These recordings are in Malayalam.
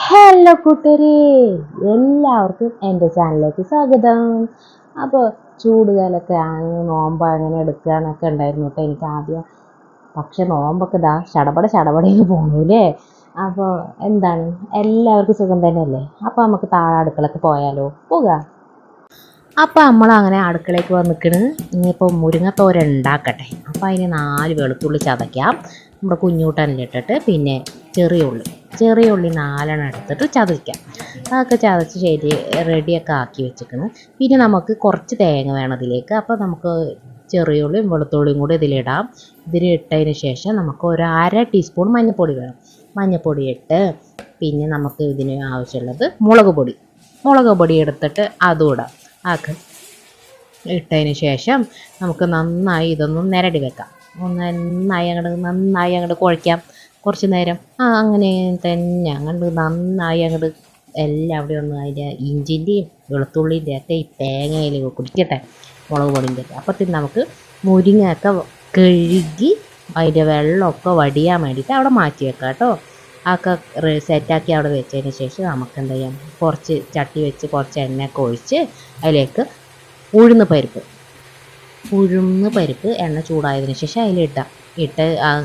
ഹലോ കൂട്ടുകാരെ, എല്ലാവർക്കും എൻ്റെ ചാനലിലേക്ക് സ്വാഗതം. അപ്പോൾ ചൂടുകാലൊക്കെ ആണ്, നോമ്പ് അങ്ങനെ എടുക്കുകയെന്നൊക്കെ ഉണ്ടായിരുന്നു കേട്ടോ എനിക്ക് ആദ്യം. പക്ഷെ നോമ്പൊക്കെ ഇതാ ചടപടയെന്ന് പോകണല്ലേ. അപ്പോൾ എന്താണ്, എല്ലാവർക്കും സുഖം തന്നെയല്ലേ? അപ്പോൾ നമുക്ക് താഴെ അടുക്കളക്ക് പോയാലോ? പോകാം. അപ്പോൾ നമ്മളങ്ങനെ അടുക്കളയ്ക്ക് വന്ന് നിൽക്കണ്. ഇനിയിപ്പോൾ മുരിങ്ങത്തോരൻ ഉണ്ടാക്കട്ടെ. അപ്പോൾ അതിന് 4 വെളുത്തുള്ളി ചതയ്ക്കാം. നമ്മുടെ കുഞ്ഞൂട്ടനിലിട്ടിട്ട് പിന്നെ ചെറിയ ഉള്ളി 4 എടുത്തിട്ട് ചതയ്ക്കാം. അതൊക്കെ ചതച്ച് ശരി റെഡിയൊക്കെ ആക്കി വെച്ചിരിക്കണം. പിന്നെ നമുക്ക് കുറച്ച് തേങ്ങ വേണം ഇതിലേക്ക്. അപ്പോൾ നമുക്ക് ചെറിയ ഉള്ളിയും വെളുത്തുള്ളിയും കൂടി ഇതിലിടാം. ഇതിലിട്ടതിന് ശേഷം നമുക്ക് ഒരു 1/2 ടീസ്പൂൺ മഞ്ഞൾപ്പൊടി വേണം. മഞ്ഞൾപ്പൊടി ഇട്ട് പിന്നെ നമുക്ക് ഇതിന് ആവശ്യമുള്ളത് മുളക് പൊടി എടുത്തിട്ട് അതും ഇടാം. ആക്ക് ഇട്ടതിന് ശേഷം നമുക്ക് നന്നായി ഇതൊന്നും നിരടി വെക്കാം. നന്നായി അങ്ങോട്ട് കുഴയ്ക്കാം കുറച്ച് നേരം. അങ്ങനെ തന്നെ അങ്ങോട്ട് നന്നായി അങ്ങോട്ട് എല്ലാം അവിടെ ഒന്ന് അതിൻ്റെ ഇഞ്ചിൻ്റെയും വെളുത്തുള്ളിൻ്റെ ഒക്കെ ഈ തേങ്ങയിൽ കുടിക്കട്ടെ, മുളക് പൊടിൻ്റെ ഒക്കെ. അപ്പത്തിന് നമുക്ക് മുരിങ്ങയൊക്കെ കഴുകി അതിൻ്റെ വെള്ളമൊക്കെ വടിയാൻ വേണ്ടിയിട്ട് അവിടെ മാറ്റി വെക്കാം കേട്ടോ. അതൊക്കെ സെറ്റാക്കി അവിടെ വെച്ചതിന് ശേഷം നമുക്ക് എന്ത് ചെയ്യാം, കുറച്ച് ചട്ടി വെച്ച് കുറച്ച് എണ്ണയൊക്കെ ഒഴിച്ച് അതിലേക്ക് ഉഴുന്ന് പരിപ്പ് എണ്ണ ചൂടായതിന് ശേഷം അതിലിട്ടാം.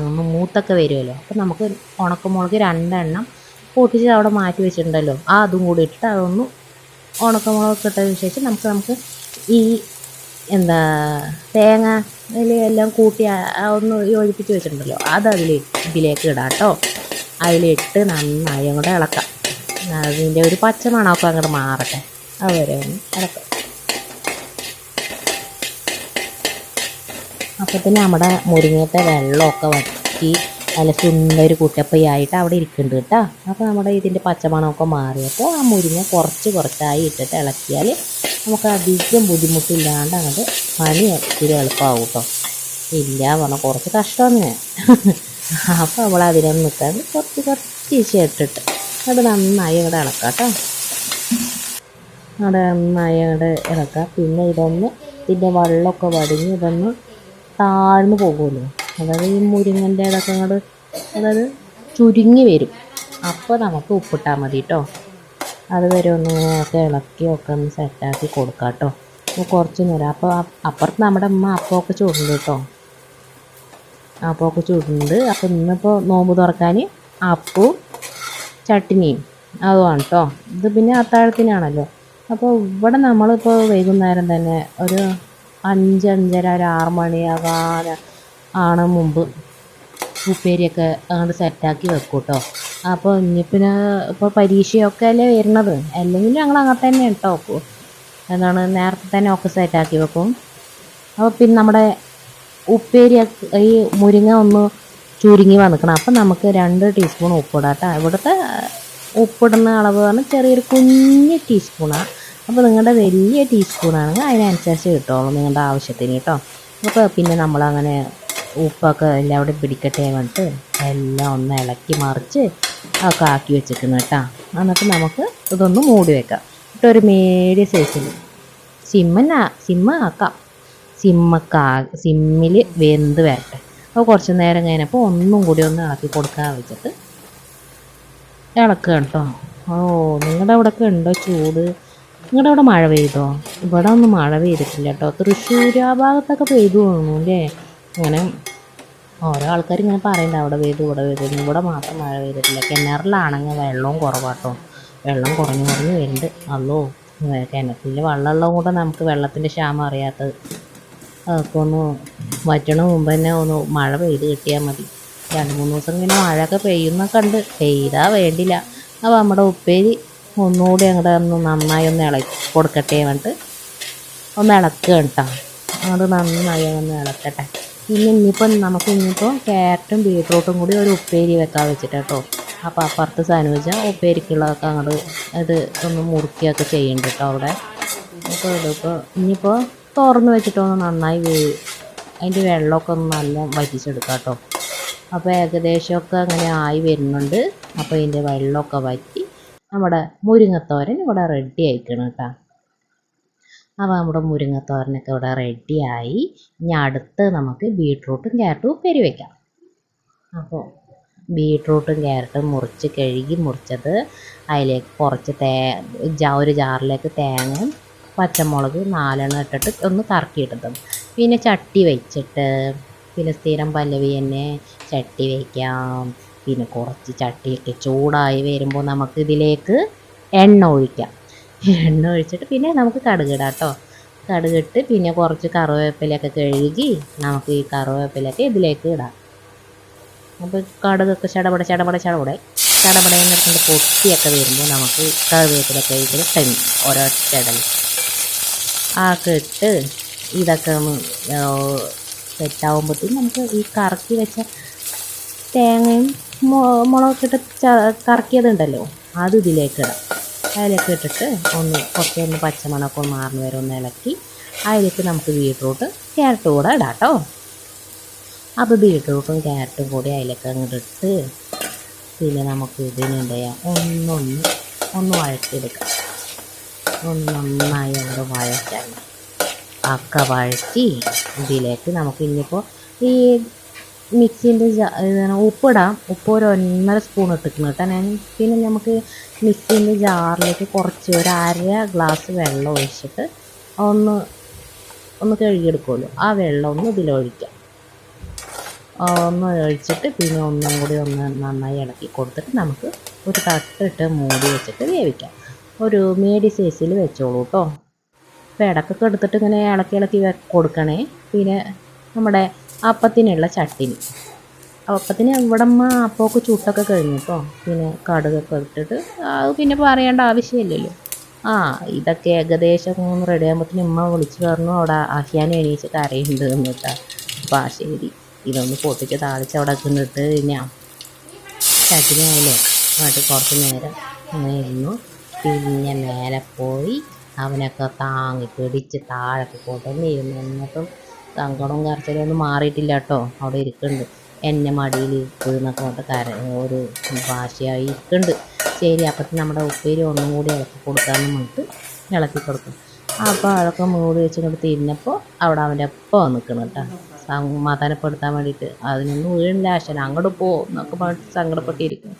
ഒന്ന് മൂത്തൊക്കെ വരുമല്ലോ. അപ്പോൾ നമുക്ക് ഉണക്കമുളക് 2 എണ്ണം പൊട്ടിച്ച് അവിടെ മാറ്റി വെച്ചിട്ടുണ്ടല്ലോ, അതും കൂടി ഇട്ടിട്ട് അതൊന്ന് ഉണക്കമുളക് ഇട്ടതിന് ശേഷം നമുക്ക് ഈ തേങ്ങ എല്ലാം കൂട്ടി ഒന്ന് യോജിപ്പിച്ച് വെച്ചിട്ടുണ്ടല്ലോ ഇതിലേക്ക് ഇടാം കേട്ടോ. അതിലിട്ട് നന്നായി അങ്ങോട്ട് ഇളക്കാം. അതിൻ്റെ ഒരു പച്ച മണമൊക്കെ അങ്ങോട്ട് മാറട്ടെ, അതുവരെ ഒന്ന് ഇളക്കാം. അപ്പോഴത്തേന് നമ്മുടെ മുരിങ്ങത്തെ വെള്ളമൊക്കെ വറ്റി നല്ല സുന്ദര കുട്ടപ്പയായിട്ട് അവിടെ ഇരിക്കുന്നുണ്ട് കേട്ടോ. അപ്പോൾ നമ്മുടെ ഇതിൻ്റെ പച്ചമണമൊക്കെ മാറിയപ്പോൾ ആ മുരിങ്ങ കുറച്ചായി ഇട്ടിട്ട് ഇളക്കിയാൽ നമുക്ക് അധികം ബുദ്ധിമുട്ടില്ലാണ്ട് അങ്ങോട്ട് പണി ഒത്തിരി എളുപ്പമാവും കേട്ടോ. ഇല്ല പറഞ്ഞാൽ കുറച്ച് കഷ്ടമാണ്. അപ്പോൾ നമ്മൾ അതിനൊന്നും നിൽക്കാണ്ട് കുറച്ച് ഇട്ടിട്ട് അത് നന്നായി അങ്ങോട്ട് ഇളക്കാം കേട്ടോ. അവിടെ നന്നായി അങ്ങോട്ട് ഇളക്കാം. പിന്നെ ഇതിൻ്റെ വെള്ളമൊക്കെ വടിഞ്ഞ് ഇതൊന്ന് താഴ്ന്നു പോകുമല്ലോ. അതായത് ഈ മുരിങ്ങൻ്റെ ഇതൊക്കെ അതായത് ചുരുങ്ങി വരും. അപ്പോൾ നമുക്ക് ഉപ്പിട്ടാൽ മതി കേട്ടോ. അതുവരെ ഒക്കെ ഇളക്കിയൊക്കെ ഒന്ന് സെറ്റാക്കി കൊടുക്കാം കേട്ടോ. അപ്പോൾ കുറച്ച് നേരം. അപ്പോൾ അപ്പുറത്ത് നമ്മുടെ അമ്മ അപ്പമൊക്കെ ചൂടുന്നുണ്ട് കേട്ടോ. അപ്പോൾ ഇന്നിപ്പോൾ നോമ്പ് തുറക്കാൻ അപ്പവും ചട്നിയും അതുമാണ് കേട്ടോ. ഇത് പിന്നെ അത്താഴത്തിനാണല്ലോ. അപ്പോൾ ഇവിടെ നമ്മളിപ്പോൾ വൈകുന്നേരം തന്നെ ഒരു 5, 5:30, ഒരു 6 മണിയാകാൻ മുമ്പ് ഉപ്പേരിയൊക്കെ അങ്ങോട്ട് സെറ്റാക്കി വെക്കും കേട്ടോ. അപ്പോൾ ഇപ്പോൾ പരീക്ഷയൊക്കെ അല്ലേ വരുന്നത്, അല്ലെങ്കിൽ ഞങ്ങൾ അങ്ങനെ തന്നെ കേട്ടോ. നേരത്തെ തന്നെ ഒക്കെ സെറ്റാക്കി വെക്കും. അപ്പോൾ പിന്നെ നമ്മുടെ ഉപ്പേരി ഈ മുരിങ്ങ ഒന്ന് ചുരുങ്ങി വന്നിക്കണം. അപ്പം നമുക്ക് 2 ടീസ്പൂൺ ഉപ്പിടാം കേട്ടോ. ഇവിടുത്തെ ഉപ്പിടുന്ന അളവ് പറഞ്ഞാൽ ചെറിയൊരു കുഞ്ഞ് ടീസ്പൂണാണ്. അപ്പോൾ നിങ്ങളുടെ വലിയ ടീസ്പൂണാണെങ്കിൽ അതിനനുസരിച്ച് കിട്ടുള്ളൂ നിങ്ങളുടെ ആവശ്യത്തിന് കേട്ടോ. അപ്പോൾ പിന്നെ നമ്മളങ്ങനെ ഉപ്പൊക്കെ എല്ലാം അവിടെ പിടിക്കട്ടെ വേണ്ടിയിട്ട് എല്ലാം ഒന്ന് ഇളക്കി മറിച്ച് ഒക്കെ ആക്കി വെച്ചിരിക്കുന്നു കേട്ടോ. എന്നിട്ട് നമുക്ക് ഇതൊന്ന് മൂടി വെക്കാം. ഒരു മീഡിയം സൈസിൽ ആക്കാം. സിമ്മിൽ വെന്ത് വരട്ടെ. അപ്പോൾ കുറച്ച് നേരം കഴിഞ്ഞപ്പോൾ ഒന്നും കൂടി ഒന്ന് ഇളക്കി കൊടുക്കാൻ വെച്ചിട്ട് ഇളക്കുക കേട്ടോ. നിങ്ങളുടെ അവിടെയൊക്കെ ഉണ്ടോ ചൂട്? നിങ്ങളുടെ അവിടെ മഴ പെയ്തോ? ഇവിടെ ഒന്നും മഴ പെയ്തിട്ടില്ല കേട്ടോ. തൃശ്ശൂർ ആ ഭാഗത്തൊക്കെ പെയ്തു തോന്നുന്നു അല്ലേ. അങ്ങനെ ഓരോ ആൾക്കാർ ഇങ്ങനെ പറയുന്നുണ്ട് അവിടെ പെയ്തു ഇവിടെ പെയ്തു. ഇവിടെ മാത്രം മഴ പെയ്തിട്ടില്ല. കിണറിലാണെങ്കിൽ വെള്ളവും കുറവാട്ടോ. വെള്ളം കുറഞ്ഞു വരുന്നുണ്ട്. കിണറ്റിൽ വെള്ളമുള്ളത് കൊണ്ട് നമുക്ക് വെള്ളത്തിൻ്റെ ക്ഷാമം അറിയാത്തത്. അതൊക്കെ ഒന്ന് വറ്റണ മുമ്പ് തന്നെ ഒന്ന് മഴ പെയ്ത് കിട്ടിയാൽ മതി. 2-3 ദിവസം ഇങ്ങനെ മഴയൊക്കെ പെയ്താൽ വേണ്ടില്ല. അപ്പോൾ നമ്മുടെ ഉപ്പേരി ഒന്നുകൂടി അങ്ങോട്ട് നന്നായി ഒന്ന് ഇളക്കി കൊടുക്കട്ടെ വേണ്ടിട്ട് ഒന്ന് ഇളക്കുക കേട്ടോ. അത് നന്നായി ഒന്ന് ഇളക്കട്ടെ. പിന്നെ ഇനിയിപ്പോൾ ക്യാരറ്റും ബീട്രൂട്ടും കൂടി ഒരു ഉപ്പേരി വെക്കാൻ വെച്ചിട്ട് കേട്ടോ. അപ്പോൾ അപ്പുറത്ത് സനുജ ഉപ്പേരിക്കുള്ളതൊക്കെ അങ്ങോട്ട് ഇത് ഒന്ന് മുറുക്കിയൊക്കെ ചെയ്യുന്നുണ്ട് കേട്ടോ അവിടെ. അപ്പോൾ ഇനിയിപ്പോൾ തുറന്ന് വെച്ചിട്ടൊന്ന് നന്നായി അതിൻ്റെ വെള്ളമൊക്കെ ഒന്ന് നല്ല വറ്റിച്ചെടുക്കാം കേട്ടോ. അപ്പോൾ ഏകദേശമൊക്കെ അങ്ങനെ ആയി വരുന്നുണ്ട്. അപ്പോൾ ഇതിൻ്റെ വെള്ളമൊക്കെ വറ്റി നമ്മുടെ മുരിങ്ങത്തോരൻ ഇവിടെ റെഡി ആയിക്കണം കേട്ടോ. അപ്പോൾ നമ്മുടെ മുരിങ്ങത്തോരനൊക്കെ ഇവിടെ റെഡിയായി. ഇനി അടുത്ത് നമുക്ക് ബീട്രൂട്ടും ക്യാരറ്റും ഉപ്പേരി വയ്ക്കാം. അപ്പോൾ ബീട്രൂട്ടും ക്യാരറ്റും മുറിച്ച് കഴുകി മുറിച്ചത് അതിലേക്ക് കുറച്ച് ഒരു ജാറിലേക്ക് തേങ്ങയും പച്ചമുളക് 4 ഇട്ടിട്ട് ഒന്ന് കറക്കിയിട്ടതും. പിന്നെ ചട്ടി വെച്ചിട്ട് പിന്നെ സ്ഥിരം പല്ലവി തന്നെ ചട്ടി വയ്ക്കാം. പിന്നെ കുറച്ച് ചട്ടിയൊക്കെ ചൂടായി വരുമ്പോൾ നമുക്ക് ഇതിലേക്ക് എണ്ണ ഒഴിക്കാം. എണ്ണ ഒഴിച്ചിട്ട് പിന്നെ നമുക്ക് കടുകിടാം കേട്ടോ. കടുകിട്ട് പിന്നെ കുറച്ച് കറിവേപ്പിലയൊക്കെ കഴുകി നമുക്ക് ഈ കറിവേപ്പിലയൊക്കെ ഇതിലേക്ക് ഇടാം. അപ്പോൾ കടുകൊക്കെ ചടപടയെന്ന് എടുത്തുകൊണ്ട് പൊട്ടിയൊക്കെ വരുമ്പോൾ നമുക്ക് കറിവേപ്പിലൊക്കെ ഇതിൽ തെങ്ങി ഒരൊറ്റ ഇടൽ ആക്കി ഇട്ട് ഇതൊക്കെ ഒന്ന് സെറ്റാകുമ്പോഴത്തേക്കും നമുക്ക് ഈ കറക്കി വെച്ച തേങ്ങയും മുളകൊക്കെ ഇട്ട് കറക്കിയതുണ്ടല്ലോ അത് ഇതിലേക്ക് ഇടാം. അതിലേക്ക് ഇട്ടിട്ട് കുറച്ചൊന്ന് പച്ചമണമൊക്കെ മാറുന്ന വരെ ഒന്ന് ഇളക്കി അതിലേക്ക് നമുക്ക് ബീട്രൂട്ട് ക്യാരറ്റും കൂടെ ഇടാം കേട്ടോ. അപ്പോൾ ബീട്രൂട്ടും ക്യാരറ്റും കൂടി അതിലേക്ക് അങ്ങോട്ട് ഇട്ട് പിന്നെ നമുക്ക് ഇതിനെന്ത് ചെയ്യാം, ഒന്ന് വഴറ്റിയെടുക്കാം. നന്നായി അങ്ങോട്ട് വഴറ്റാൻ വഴറ്റി ഇതിലേക്ക് നമുക്ക് ഇനിയിപ്പോൾ ഈ മിക്സിൻ്റെ ഉപ്പിടാം. ഉപ്പ് ഒരു 1.5 സ്പൂൺ ഇട്ടിരിക്കുന്നു കേട്ടോ ഞാൻ. പിന്നെ നമുക്ക് മിക്സിൻ്റെ ജാറിലേക്ക് കുറച്ച് ഒരു 1/2 ഗ്ലാസ് വെള്ളം ഒഴിച്ചിട്ട് ഒന്ന് കഴുകിയെടുക്കുമല്ലോ, ആ വെള്ളം ഒന്ന് ഇതിലൊഴിക്കാം. ഒന്ന് ഒഴിച്ചിട്ട് പിന്നെ ഒന്നും കൂടി നന്നായി ഇളക്കി കൊടുത്തിട്ട് നമുക്ക് ഒരു തട്ടിട്ട് മൂടി വെച്ചിട്ട് വേവിക്കാം. ഒരു മീഡിയം സൈസിൽ വെച്ചോളൂ കേട്ടോ. അപ്പോൾ ഇടക്കൊക്കെ എടുത്തിട്ട് ഇങ്ങനെ ഇളക്കി കൊടുക്കണേ. പിന്നെ നമ്മുടെ അപ്പത്തിനുള്ള ചട്ടിനി, അപ്പത്തിന് ഇവിടെ അപ്പമൊക്കെ ചുട്ടൊക്കെ കഴിഞ്ഞു കേട്ടോ. പിന്നെ കടുകൊക്കെ ഇട്ടിട്ട് അത് പിന്നെ പറയേണ്ട ആവശ്യമില്ലല്ലോ. ഇതൊക്കെ ഏകദേശം ഒന്ന് റെഡി ആകുമ്പോഴത്തേന് ഉമ്മ വിളിച്ച് പറഞ്ഞു അവിടെ ആഹ്യാനം എണീച്ച് കരയുണ്ട് എന്നിട്ടാ. അപ്പോൾ ശരി, ഇതൊന്ന് പൊട്ടിച്ച് താളിച്ച് അവിടെ ഇട്ട് കഴിഞ്ഞാൽ ചട്ടിനി ആയാലേ എന്നിട്ട് കുറച്ച് നേരം അങ്ങനെ ഇരുന്നു. പിന്നെ മേലെ പോയി അവനൊക്കെ താങ്ങി പിടിച്ച് താഴൊക്കെ കൊണ്ടുവന്നിരുന്നു. എന്നിട്ടും സങ്കടവും കരച്ചിലൊന്നും മാറിയിട്ടില്ല കേട്ടോ. അവിടെ ഇരിക്കുന്നുണ്ട്, എന്നെ മടിയിൽ എന്നൊക്കെ പറഞ്ഞിട്ട് ഒരു ഭാഷയായി ഇരിക്കുന്നുണ്ട്. ശരി, അപ്പത്തിന് നമ്മുടെ ഉപ്പേരി ഒന്നും കൂടി ഇളക്കി കൊടുക്കാമെന്ന് പറഞ്ഞിട്ട് ഇളക്കി കൊടുക്കും. അപ്പോൾ അതൊക്കെ മൂടി വെച്ച് ഇങ്ങോട്ട് തിരിഞ്ഞപ്പോൾ അവിടെ അവൻ്റെ ഒപ്പം നിൽക്കണം കേട്ടോ, സമാധാനപ്പെടുത്താൻ വേണ്ടിയിട്ട്. അതിനൊന്നും വീണില്ല, അശ്വന അങ്ങോട്ട് പോകും എന്നൊക്കെ പറഞ്ഞിട്ട് സങ്കടപ്പെട്ടിരിക്കും.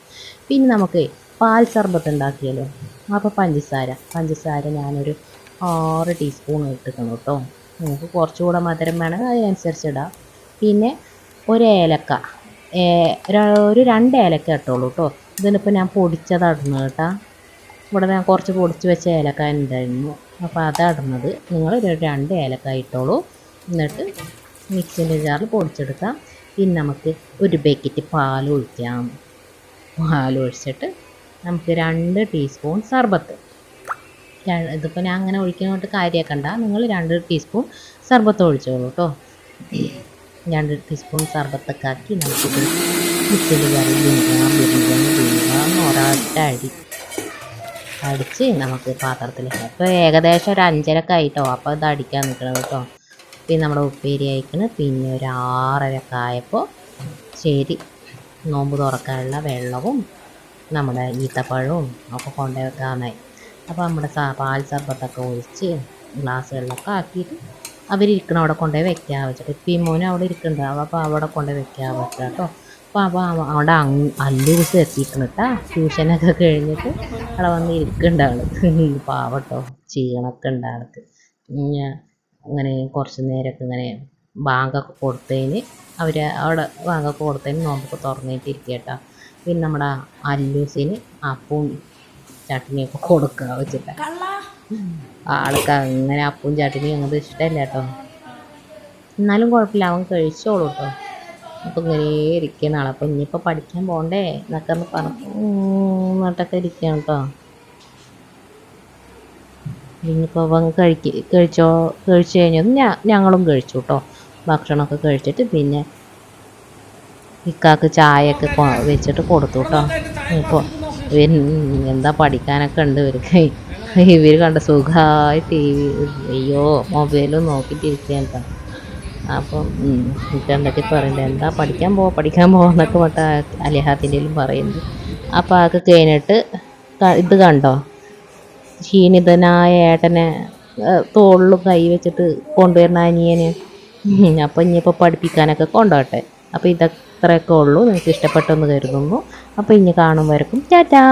പിന്നെ നമുക്ക് പാൽ സർബത്ത് ഉണ്ടാക്കിയല്ലോ. അപ്പോൾ പഞ്ചസാര ഞാനൊരു 6 ടീസ്പൂൺ ഇട്ടിക്കണം കേട്ടോ. നമുക്ക് കുറച്ചുകൂടെ മധുരം വേണമെങ്കിൽ അതിനനുസരിച്ച് ഇടാം. പിന്നെ ഒരു 2 ഏലക്ക ഇട്ടോളൂ കേട്ടോ. ഇതിനിപ്പോൾ ഞാൻ പൊടിച്ചതാണ് കേട്ടോ. ഇവിടെ ഞാൻ കുറച്ച് പൊടിച്ച് വെച്ച ഏലക്ക ഉണ്ടായിരുന്നു, അപ്പോൾ അതാണ് നിങ്ങൾ 2 ഏലക്ക ഇട്ടോളൂ. എന്നിട്ട് മിക്സിൻ്റെ ജാറിൽ പൊടിച്ചെടുക്കാം. പിന്നെ നമുക്ക് ഒരു ബക്കറ്റ് പാൽ ഒഴിക്കാം. പാലൊഴിച്ചിട്ട് നമുക്ക് 2 ടീസ്പൂൺ സർബത്ത്, ഇതിപ്പോൾ ഞാൻ അങ്ങനെ ഒഴിക്കുന്നതുകൊണ്ട് കാര്യമാക്കണ്ട, നിങ്ങൾ 2 ടീസ്പൂൺ സർബത്ത് ഒഴിച്ചോളൂ കേട്ടോ. 2 ടീസ്പൂൺ സർബത്തൊക്കെ ആക്കി നമുക്കിത് മിക്സിൻ്റെ ജാറിൽ ഒരൊറ്റ അടിച്ച് നമുക്ക് പാത്രത്തിലേക്ക്. അപ്പോൾ ഏകദേശം ഒരു 5:30 ആയിട്ടോ. അപ്പോൾ ഇത് അടിക്കാൻ നിൽക്കണം കേട്ടോ. പിന്നെ നമ്മുടെ ഉപ്പേരി അയക്കണം. പിന്നെ ഒരു 6:30 ആയപ്പോൾ ശരി, നോമ്പ് തുറക്കാനുള്ള വെള്ളവും നമ്മുടെ ഈത്തപ്പഴവും ഒക്കെ കൊണ്ടുപോയി വെക്കാനായി. അപ്പോൾ നമ്മുടെ പാൽ സർബത്തൊക്കെ ഒഴിച്ച് ഗ്ലാസ്സുകളിലൊക്കെ ആക്കിയിട്ട് അവരിരിക്കണം അവിടെ കൊണ്ടുപോയി വെക്കാൻ വെച്ചിട്ട്. പിമോനും അവിടെ ഇരിക്കുന്നുണ്ടാവും, അപ്പോൾ അവിടെ കൊണ്ടുപോയി വെക്കാൻ പറ്റുക കേട്ടോ. അപ്പോൾ അവിടെ അല്ലൂസ് എത്തിക്കണം കേട്ടോ. ട്യൂഷനൊക്കെ കഴിഞ്ഞിട്ട് അവിടെ വന്ന് ഇരിക്കുന്നുണ്ടാവും. പാവട്ടോ, ക്ഷീണമൊക്കെ ഉണ്ട് ആൾക്ക്. അങ്ങനെ കുറച്ച് നേരമൊക്കെ ഇങ്ങനെ ബാങ്കൊക്കെ കൊടുത്തതിന് അവിടെ ബാങ്കൊക്കെ കൊടുത്തതിന് നോമ്പൊക്കെ തുറന്നിട്ട് ഇരിക്കുക കേട്ടോ. പിന്നെ നമ്മുടെ അല്ലൂസിന് അപ്പവും ചട്നിയൊക്കെ കൊടുക്കുക വെച്ചിട്ട്. ആൾക്ക് അങ്ങനെ അപ്പവും ചട്നിയും അങ്ങോട്ട് ഇഷ്ടമല്ല കേട്ടോ. എന്നാലും കുഴപ്പമില്ല, അവൻ കഴിച്ചോളൂ കേട്ടോ. അപ്പോൾ ഇങ്ങനെ ഇരിക്കുന്ന ആളെ. അപ്പോൾ ഇനിയിപ്പോൾ പഠിക്കാൻ പോകണ്ടേ എന്നൊക്കെ എന്നിട്ടൊക്കെ ഇരിക്കുകയാണ് കേട്ടോ. ഇനിയിപ്പോൾ അവൻ കഴിച്ചു കഴിഞ്ഞത് ഞങ്ങളും കഴിച്ചു കേട്ടോ. ഭക്ഷണമൊക്കെ കഴിച്ചിട്ട് പിന്നെ ഇക്കാക്ക് ചായയൊക്കെ വെച്ചിട്ട് കൊടുത്തു കേട്ടോ. ഇപ്പോൾ എന്താ പഠിക്കാനൊക്കെ ഉണ്ട് ഇവർക്ക്. ഇവർ കണ്ട സുഖമായി TV അയ്യോ മൊബൈലും നോക്കിയിട്ടിരിക്കുകയാണ് കേട്ടോ. അപ്പം എനിക്ക് എന്തൊക്കെ പറയണ്ടേ, എന്താ പഠിക്കാൻ പോവാന്നൊക്കെ പറഞ്ഞിട്ട് അലിഹാത്തിൻ്റെയിലും പറയുന്നത്. അപ്പോൾ അതൊക്കെ കഴിഞ്ഞിട്ട് ഇത് കണ്ടോ, ക്ഷീണിതനായ ഏട്ടനെ തോളിലും കൈ വെച്ചിട്ട് കൊണ്ടുവരുന്ന അനിയന്. അപ്പോൾ ഇനിയിപ്പോൾ പഠിപ്പിക്കാനൊക്കെ കൊണ്ടുപോട്ടെ. അപ്പോൾ ഇത്രയൊക്കെ ഉള്ളൂ. നിങ്ങൾക്ക് ഇഷ്ടപ്പെട്ടെന്ന് കരുതുന്നു. അപ്പോൾ ഇനി കാണും വരക്കും ടാറ്റാ.